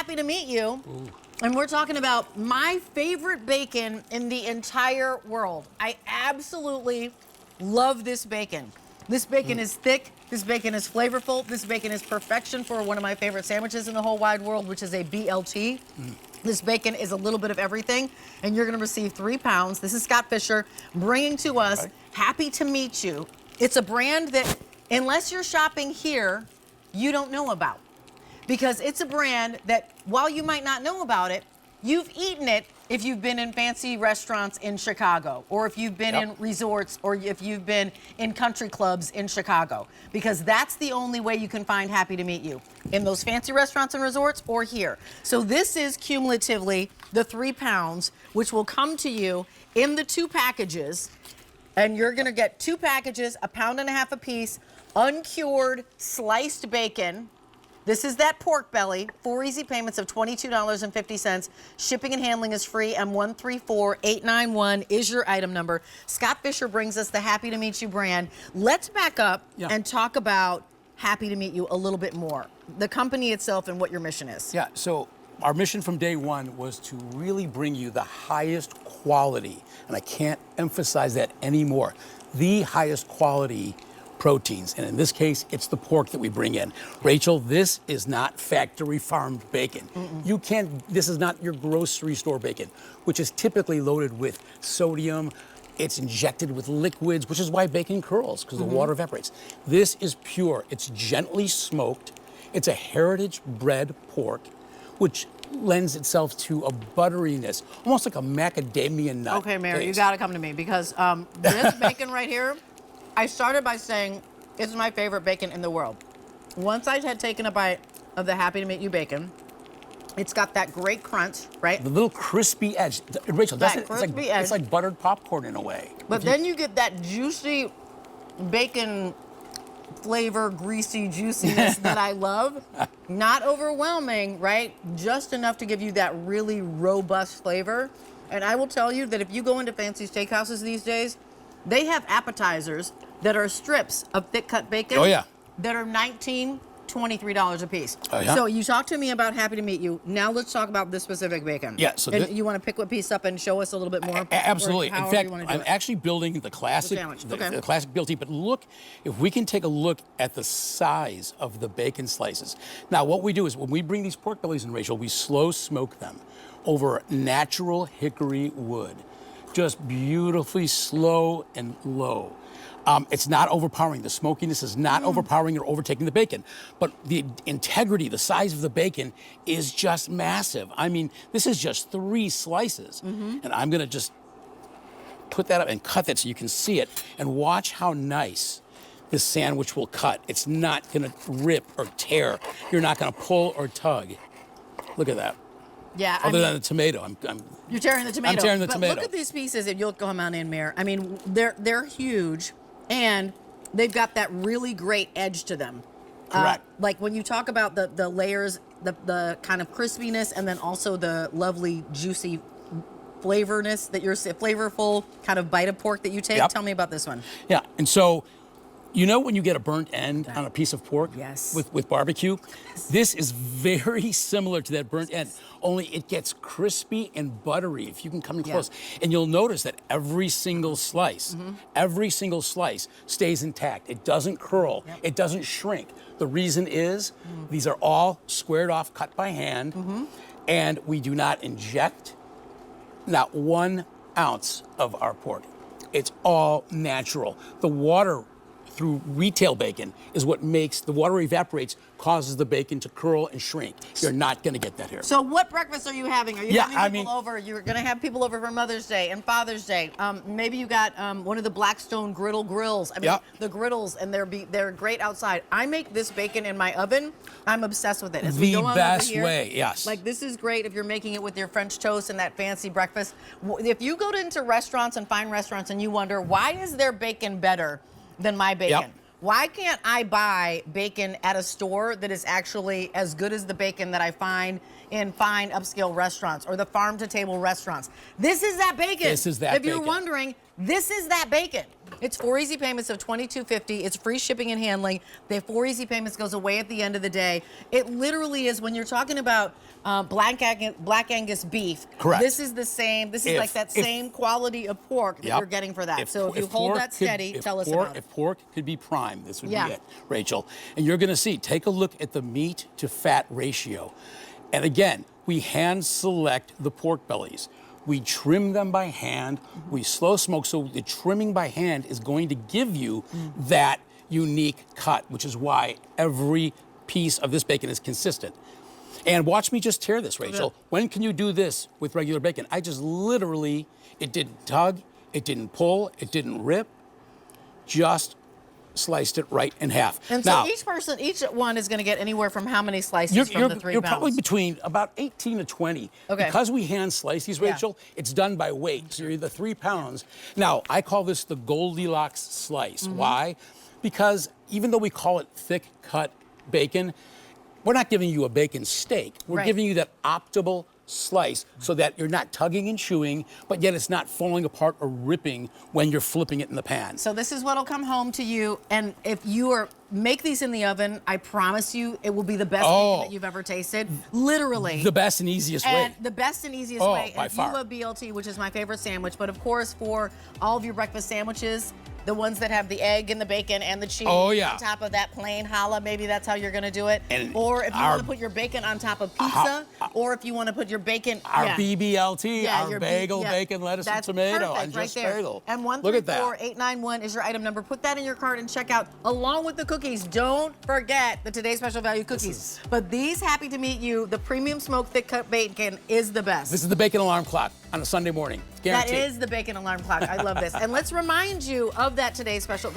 happy to meet you. Ooh. And we're talking about my favorite bacon in the entire world. I absolutely love this bacon. This bacon is thick. This bacon is flavorful. This bacon is perfection for one of my favorite sandwiches in the whole wide world, which is a BLT. This bacon is a little bit of everything, and you're gonna receive 3 pounds. This is Scott Fisher bringing to us Happy to Meet You. It's a brand that, unless you're shopping here, you don't know about. Because it's a brand that, while you might not know about it, you've eaten it if you've been in fancy restaurants in Chicago, or if you've been in resorts, or if you've been in country clubs in Chicago. Because that's the only way you can find Happy to Meet You, in those fancy restaurants and resorts or here. So this is cumulatively the 3 pounds, which will come to you in the 2 packages. And you're gonna get 2 packages, 1.5 pounds a piece, uncured sliced bacon. This is that pork belly, 4 easy payments of $22.50. Shipping and handling is free. M134891 is your item number. Scott Fisher brings us the Happy to Meet You brand. Let's back up and talk about Happy to Meet You a little bit more. The company itself and what your mission is. Yeah, so our mission from day one was to really bring you the highest quality, and I can't emphasize that anymore, the highest quality proteins, and in this case, it's the pork that we bring in. Rachel, this is not factory farmed bacon. You can't, this is not your grocery store bacon, which is typically loaded with sodium. It's injected with liquids, which is why bacon curls, because the water evaporates. This is pure. It's gently smoked. It's a heritage bred pork, which lends itself to a butteriness, almost like a macadamia nut. Okay, Mary, you gotta come to me, because this bacon right here, I started by saying it's my favorite bacon in the world. Once I had taken a bite of the Happy to Meet You bacon, it's got that great crunch, right? The little crispy edge. Rachel, That doesn't crispy it's edge. like buttered popcorn in a way. But then you get that juicy bacon flavor, greasy juiciness that I love. Not overwhelming, right? Just enough to give you that really robust flavor. And I will tell you that if you go into fancy steakhouses these days, they have appetizers that are strips of thick cut bacon. Oh, yeah. That are $19, $23 a piece. Oh, yeah. So you talked to me about Happy to Meet You. Now let's talk about this specific bacon. Yeah, so and you want to pick a piece up and show us a little bit more? Absolutely. In fact, I'm actually building the classic, the classic BLT. But look, if we can take a look at the size of the bacon slices. Now, what we do is when we bring these pork bellies in, Rachel, we slow smoke them over natural hickory wood. Just beautifully slow and low. It's not overpowering. The smokiness is not overpowering or overtaking the bacon. But the integrity, the size of the bacon is just massive. I mean, this is just 3 slices. And I'm gonna just put that up and cut that so you can see it and watch how nice this sandwich will cut. It's not gonna rip or tear. You're not gonna pull or tug. Look at that. Yeah, Other than the tomato, you're tearing the tomato. I'm tearing the but tomato. Look at these pieces. If you'll come on in, Mayor. I mean, they're huge, and they've got that really great edge to them. Correct. Like when you talk about the layers, the kind of crispiness, and then also the lovely juicy flavorness that you're flavorful kind of bite of pork that you take. Tell me about this one. Yeah, and so. You know when you get a burnt end on a piece of pork with barbecue? This is very similar to that burnt end, only it gets crispy and buttery if you can come in close. And you'll notice that every single slice stays intact. It doesn't curl, it doesn't shrink. The reason is these are all squared off, cut by hand, and we do not inject not 1 ounce of our pork. It's all natural. The water through retail bacon is what makes the water evaporates, causes the bacon to curl and shrink. You're not going to get that here. So what breakfast are you having? Are you having people over? You're going to have people over for Mother's Day and Father's Day. Maybe you got one of the Blackstone griddle grills. I mean, the griddles, and they're great outside. I make this bacon in my oven. I'm obsessed with it. As we go on best over here, way, yes. Like this is great if you're making it with your French toast and that fancy breakfast. If you go into restaurants and fine restaurants and you wonder, why is their bacon better than my bacon? Why can't I buy bacon at a store that is actually as good as the bacon that I find in fine upscale restaurants or the farm to table restaurants? This is that bacon. This is that bacon. If you're wondering, this is that bacon. It's 4 easy payments of $22.50. It's free shipping and handling. The 4 easy payments goes away at the end of the day. It literally is, when you're talking about Black Angus beef. Correct. This is the same. This is like that same quality of pork that you're getting for that. So if you hold that steady, tell us about it. If pork could be prime, this would be it, Rachel. And you're going to see, take a look at the meat to fat ratio. And again, we hand select the pork bellies. We trim them by hand. We slow smoke. So the trimming by hand is going to give you that unique cut, which is why every piece of this bacon is consistent. And watch me just tear this, Rachel. When can you do this with regular bacon? I just literally, it didn't tug, it didn't pull, it didn't rip, just sliced it right in half. And so now, each one is going to get anywhere from how many slices from the 3 pounds? You're probably between about 18 to 20. Okay. Because we hand slice these, Rachel, it's done by weight. So you're either 3 pounds. Now, I call this the Goldilocks slice. Why? Because even though we call it thick cut bacon, we're not giving you a bacon steak. We're giving you that optimal slice so that you're not tugging and chewing, but yet it's not falling apart or ripping when you're flipping it in the pan. So this is what'll come home to you. And if you make these in the oven, I promise you it will be the best bacon that you've ever tasted. Literally. The best and easiest way. And the best and easiest way. By if far. you love BLT, which is my favorite sandwich, but of course for all of your breakfast sandwiches, the ones that have the egg and the bacon and the cheese on top of that plain challah, maybe that's how you're going to do it. And or if you want to put your bacon on top of pizza, or if you want to put your bacon... Our BBLT, our bagel, bacon, lettuce, and tomato, and just bagel. And 134891 is your item number. Put that in your cart and check out, along with the cookies. Don't forget the Today's Special Value cookies. But these, happy to meet you, the premium smoked thick cut bacon is the best. This is the bacon alarm clock on a Sunday morning. Guaranteed. That is the bacon alarm clock. I love this. And let's remind you of that Today's Special Value.